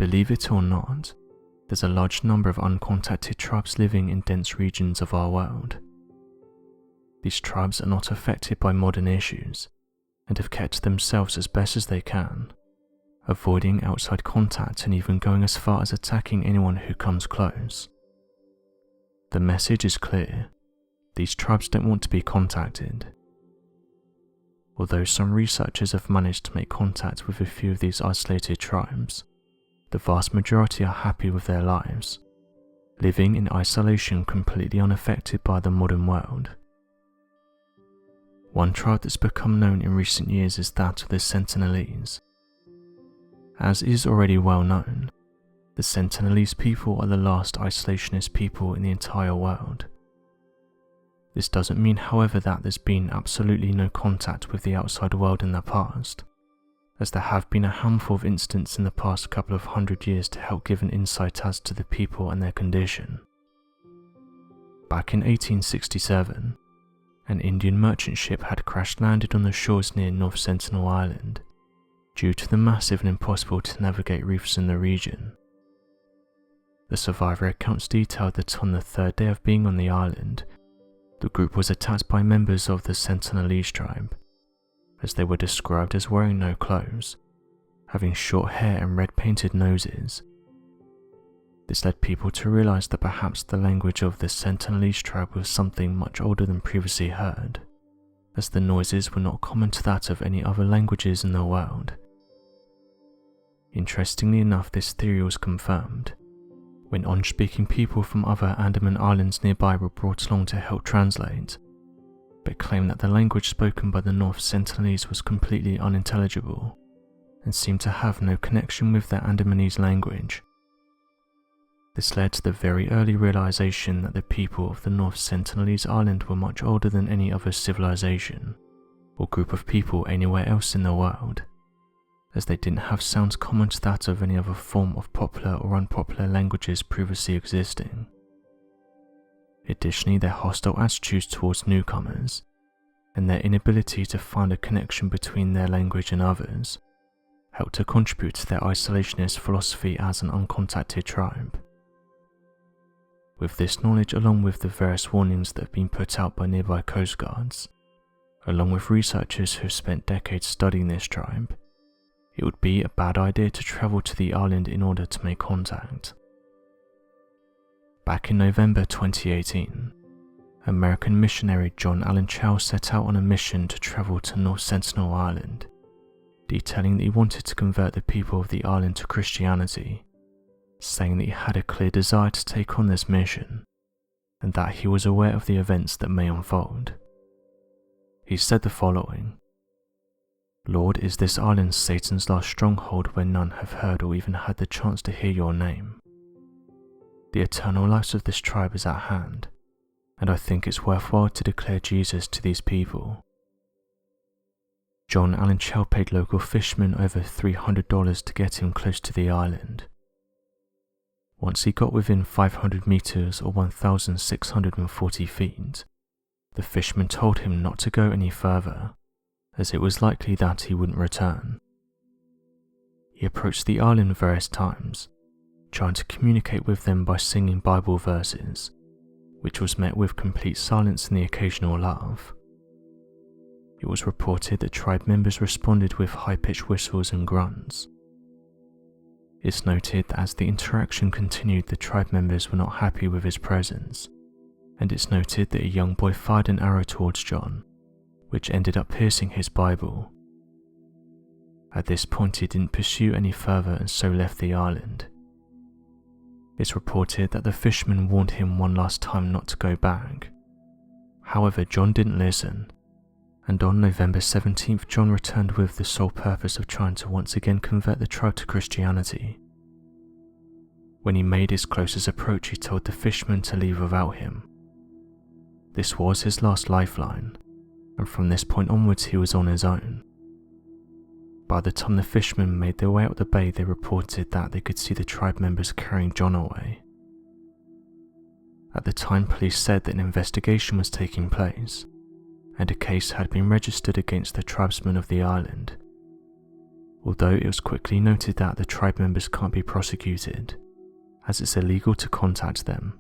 Believe it or not, there's a large number of uncontacted tribes living in dense regions of our world. These tribes are not affected by modern issues and have kept to themselves as best as they can, avoiding outside contact and even going as far as attacking anyone who comes close. The message is clear: these tribes don't want to be contacted. Although some researchers have managed to make contact with a few of these isolated tribes, the vast majority are happy with their lives, living in isolation completely unaffected by the modern world. One tribe that's become known in recent years is that of the Sentinelese. As is already well known, the Sentinelese people are the last isolationist people in the entire world. This doesn't mean, however, that there's been absolutely no contact with the outside world in the past, as there have been a handful of incidents in the past couple of hundred years to help give an insight as to the people and their condition. Back in 1867, an Indian merchant ship had crash-landed on the shores near North Sentinel Island, due to the massive and impossible to navigate reefs in the region. The survivor accounts detailed that on the third day of being on the island, the group was attacked by members of the Sentinelese tribe, as they were described as wearing no clothes, having short hair and red-painted noses. This led people to realize that perhaps the language of the Sentinelese tribe was something much older than previously heard, as the noises were not common to that of any other languages in the world. Interestingly enough, this theory was confirmed when English-speaking people from other Andaman Islands nearby were brought along to help translate, but claimed that the language spoken by the North Sentinelese was completely unintelligible and seemed to have no connection with their Andamanese language. This led to the very early realization that the people of the North Sentinelese island were much older than any other civilization or group of people anywhere else in the world, as they didn't have sounds common to that of any other form of popular or unpopular languages previously existing. Additionally, their hostile attitudes towards newcomers and their inability to find a connection between their language and others helped to contribute to their isolationist philosophy as an uncontacted tribe. With this knowledge, along with the various warnings that have been put out by nearby coast guards, along with researchers who have spent decades studying this tribe, it would be a bad idea to travel to the island in order to make contact. Back in November 2018, American missionary John Allen Chow set out on a mission to travel to North Sentinel Island, detailing that he wanted to convert the people of the island to Christianity, saying that he had a clear desire to take on this mission, and that he was aware of the events that may unfold. He said the following: "Lord, is this island Satan's last stronghold where none have heard or even had the chance to hear your name? The eternal life of this tribe is at hand, and I think it's worthwhile to declare Jesus to these people." John Allen Chow paid local fishermen over $300 to get him close to the island. Once he got within 500 meters or 1,640 feet, the fisherman told him not to go any further, as it was likely that he wouldn't return. He approached the island various times, trying to communicate with them by singing Bible verses, which was met with complete silence and the occasional laugh. It was reported that tribe members responded with high-pitched whistles and grunts. It's noted that as the interaction continued, the tribe members were not happy with his presence, and it's noted that a young boy fired an arrow towards John, which ended up piercing his Bible. At this point, he didn't pursue any further and so left the island. It's reported that the fisherman warned him one last time not to go back. However, John didn't listen, and on November 17th, John returned with the sole purpose of trying to once again convert the tribe to Christianity. When he made his closest approach, he told the fisherman to leave without him. This was his last lifeline, and from this point onwards he was on his own. By the time the fishermen made their way out the bay, they reported that they could see the tribe members carrying John away. At the time, police said that an investigation was taking place, and a case had been registered against the tribesmen of the island. although it was quickly noted that the tribe members can't be prosecuted, as it's illegal to contact them.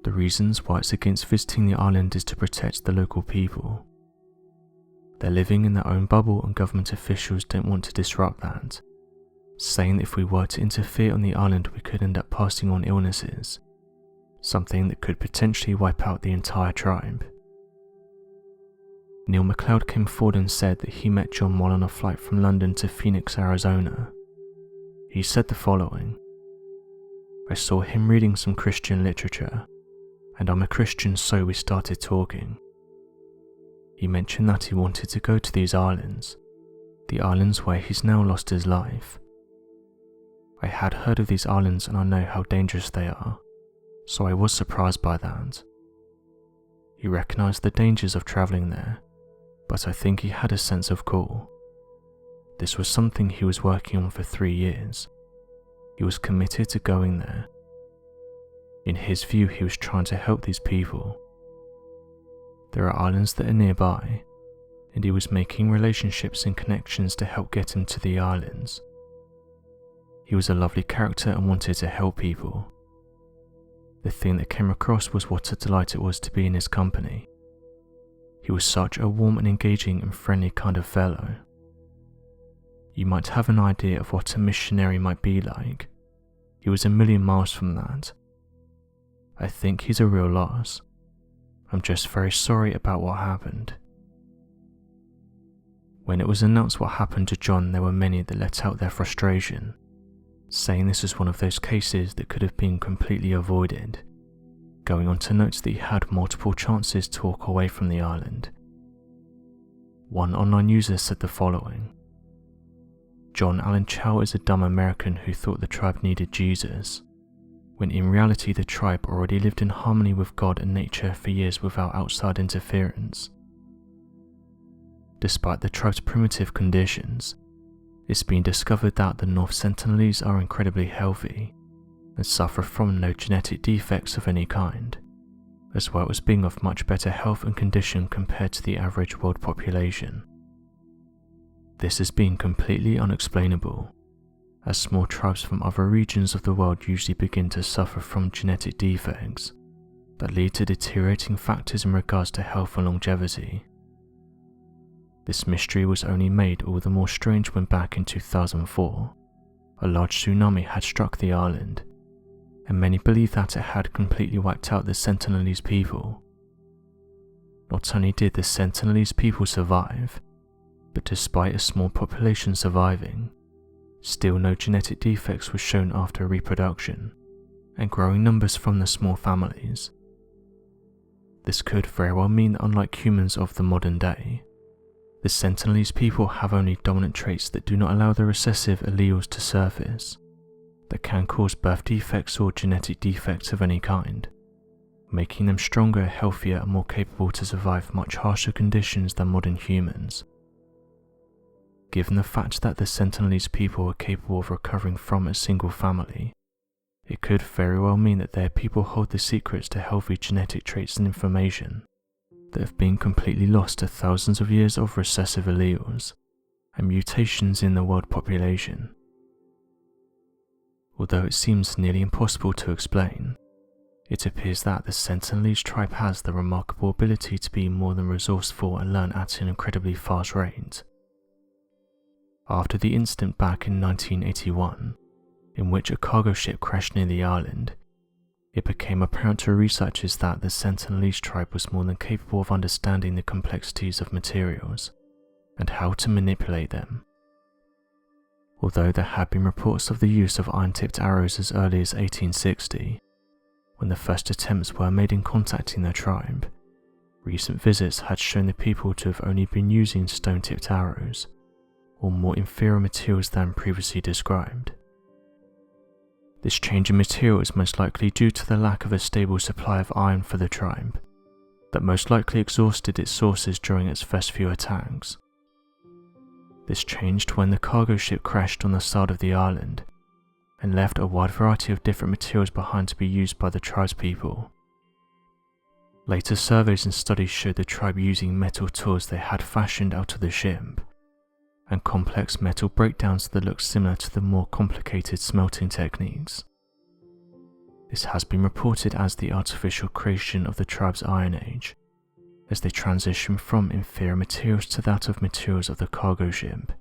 The reasons why it's against visiting the island is to protect the local people. They're living in their own bubble and government officials don't want to disrupt that, saying that if we were to interfere on the island we could end up passing on illnesses, something that could potentially wipe out the entire tribe. Neil MacLeod came forward and said that he met John while on a flight from London to Phoenix, Arizona. He said the following: "I saw him reading some Christian literature, and I'm a Christian, so we started talking. He mentioned that he wanted to go to these islands, the islands where he's now lost his life. I had heard of these islands and I know how dangerous they are, so I was surprised by that. He recognised the dangers of travelling there, but I think he had a sense of call. This was something he was working on for 3 years. He was committed to going there. In his view, he was trying to help these people. There are islands that are nearby, and he was making relationships and connections to help get him to the islands. He was a lovely character and wanted to help people. The thing that came across was what a delight it was to be in his company. He was such a warm and engaging and friendly kind of fellow. You might have an idea of what a missionary might be like. He was a million miles from that. I think he's a real loss. I'm just very sorry about what happened." When it was announced what happened to John, there were many that let out their frustration, saying this was one of those cases that could have been completely avoided, going on to note that he had multiple chances to walk away from the island. One online user said the following: "John Allen Chow is a dumb American who thought the tribe needed Jesus, when in reality the tribe already lived in harmony with God and nature for years without outside interference. Despite the tribe's primitive conditions, it's been discovered that the North Sentinelese are incredibly healthy and suffer from no genetic defects of any kind, as well as being of much better health and condition compared to the average world population. This has been completely unexplainable, as small tribes from other regions of the world usually begin to suffer from genetic defects that lead to deteriorating factors in regards to health and longevity. This mystery was only made all the more strange when back in 2004, a large tsunami had struck the island, and many believe that it had completely wiped out the Sentinelese people. Not only did the Sentinelese people survive, but despite a small population surviving, still no genetic defects were shown after reproduction, and growing numbers from the small families. This could very well mean that unlike humans of the modern day, the Sentinelese people have only dominant traits that do not allow the recessive alleles to surface, that can cause birth defects or genetic defects of any kind, making them stronger, healthier, and more capable to survive much harsher conditions than modern humans. Given the fact that the Sentinelese people are capable of recovering from a single family, it could very well mean that their people hold the secrets to healthy genetic traits and information that have been completely lost to thousands of years of recessive alleles and mutations in the world population. Although it seems nearly impossible to explain, it appears that the Sentinelese tribe has the remarkable ability to be more than resourceful and learn at an incredibly fast rate. After the incident back in 1981, in which a cargo ship crashed near the island, it became apparent to researchers that the Sentinelese tribe was more than capable of understanding the complexities of materials and how to manipulate them. Although there had been reports of the use of iron-tipped arrows as early as 1860, when the first attempts were made in contacting the tribe, recent visits had shown the people to have only been using stone-tipped arrows, or more inferior materials than previously described. This change in material is most likely due to the lack of a stable supply of iron for the tribe, that most likely exhausted its sources during its first few attacks. This changed when the cargo ship crashed on the side of the island, and left a wide variety of different materials behind to be used by the tribespeople. Later surveys and studies showed the tribe using metal tools they had fashioned out of the ship. and complex metal breakdowns that look similar to the more complicated smelting techniques. This has been reported as the artificial creation of the tribe's Iron Age, as they transition from inferior materials to that of materials of the cargo ship.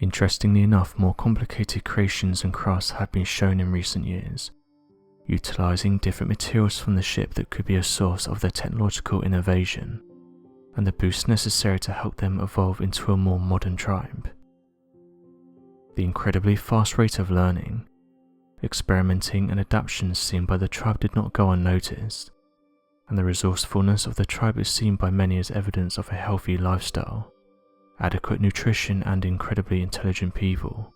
Interestingly enough, more complicated creations and crafts have been shown in recent years, utilizing different materials from the ship that could be a source of their technological innovation and the boost necessary to help them evolve into a more modern tribe. The incredibly fast rate of learning, experimenting and adaptations seen by the tribe did not go unnoticed, and the resourcefulness of the tribe is seen by many as evidence of a healthy lifestyle, adequate nutrition and incredibly intelligent people.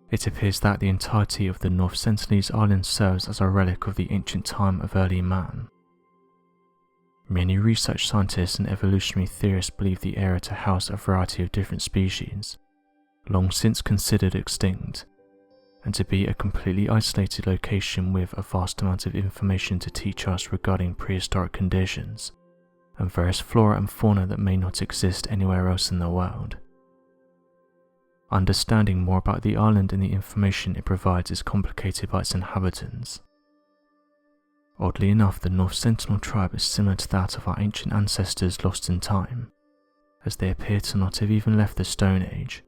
It appears that the entirety of the North Sentinelese Island serves as a relic of the ancient time of early man. Many research scientists and evolutionary theorists believe the area to house a variety of different species, long since considered extinct, and to be a completely isolated location with a vast amount of information to teach us regarding prehistoric conditions and various flora and fauna that may not exist anywhere else in the world. Understanding more about the island and the information it provides is complicated by its inhabitants. Oddly enough, the North Sentinel tribe is similar to that of our ancient ancestors lost in time, as they appear to not have even left the Stone Age,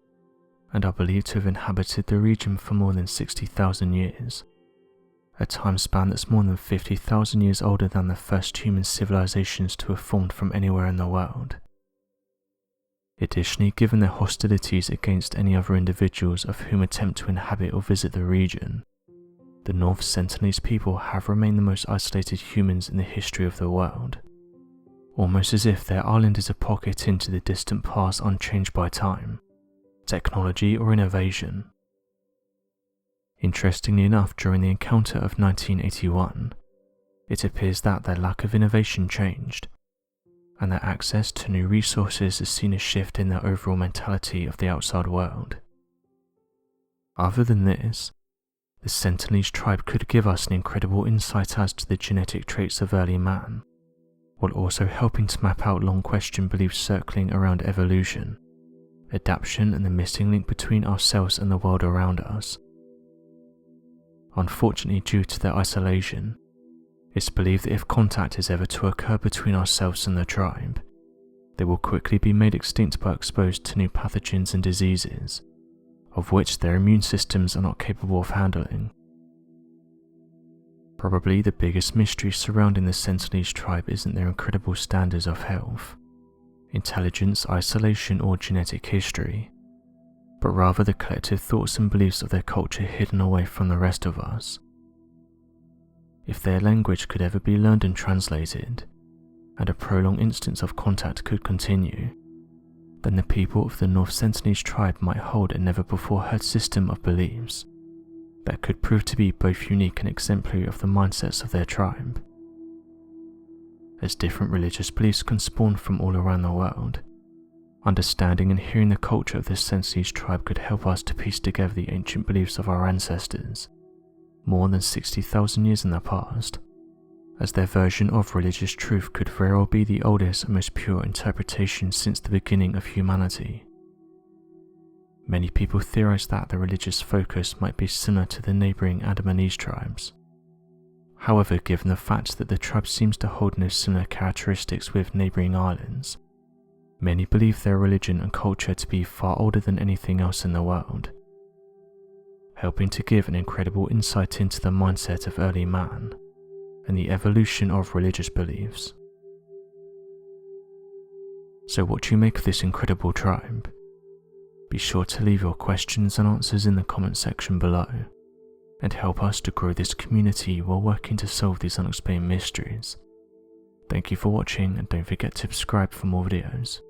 and are believed to have inhabited the region for more than 60,000 years, a time span that's more than 50,000 years older than the first human civilizations to have formed from anywhere in the world. Additionally, given their hostilities against any other individuals of whom attempt to inhabit or visit the region, the North Sentinelese people have remained the most isolated humans in the history of the world, almost as if their island is a pocket into the distant past unchanged by time, technology or innovation. Interestingly enough, during the encounter of 1981, it appears that their lack of innovation changed, and their access to new resources has seen a shift in their overall mentality of the outside world. Other than this, the Sentinelese tribe could give us an incredible insight as to the genetic traits of early man, while also helping to map out long-questioned beliefs circling around evolution, adaptation and the missing link between ourselves and the world around us. Unfortunately, due to their isolation, it's believed that if contact is ever to occur between ourselves and the tribe, they will quickly be made extinct by exposed to new pathogens and diseases, of which their immune systems are not capable of handling. Probably the biggest mystery surrounding the Sentinelese tribe isn't their incredible standards of health, intelligence, isolation, or genetic history, but rather the collective thoughts and beliefs of their culture hidden away from the rest of us. If their language could ever be learned and translated, and a prolonged instance of contact could continue, then the people of the North Sentinelese tribe might hold a never-before-heard system of beliefs that could prove to be both unique and exemplary of the mindsets of their tribe. As different religious beliefs can spawn from all around the world, understanding and hearing the culture of this Sentinelese tribe could help us to piece together the ancient beliefs of our ancestors, more than 60,000 years in the past, as their version of religious truth could very well be the oldest and most pure interpretation since the beginning of humanity. Many people theorize that the religious focus might be similar to the neighboring Sentinelese tribes. However, given the fact that the tribe seems to hold no similar characteristics with neighboring islands, many believe their religion and culture to be far older than anything else in the world, helping to give an incredible insight into the mindset of early man and the evolution of religious beliefs. So what do you make of this incredible tribe? Be sure to leave your questions and answers in the comment section below, and help us to grow this community while working to solve these unexplained mysteries. Thank you for watching, and don't forget to subscribe for more videos.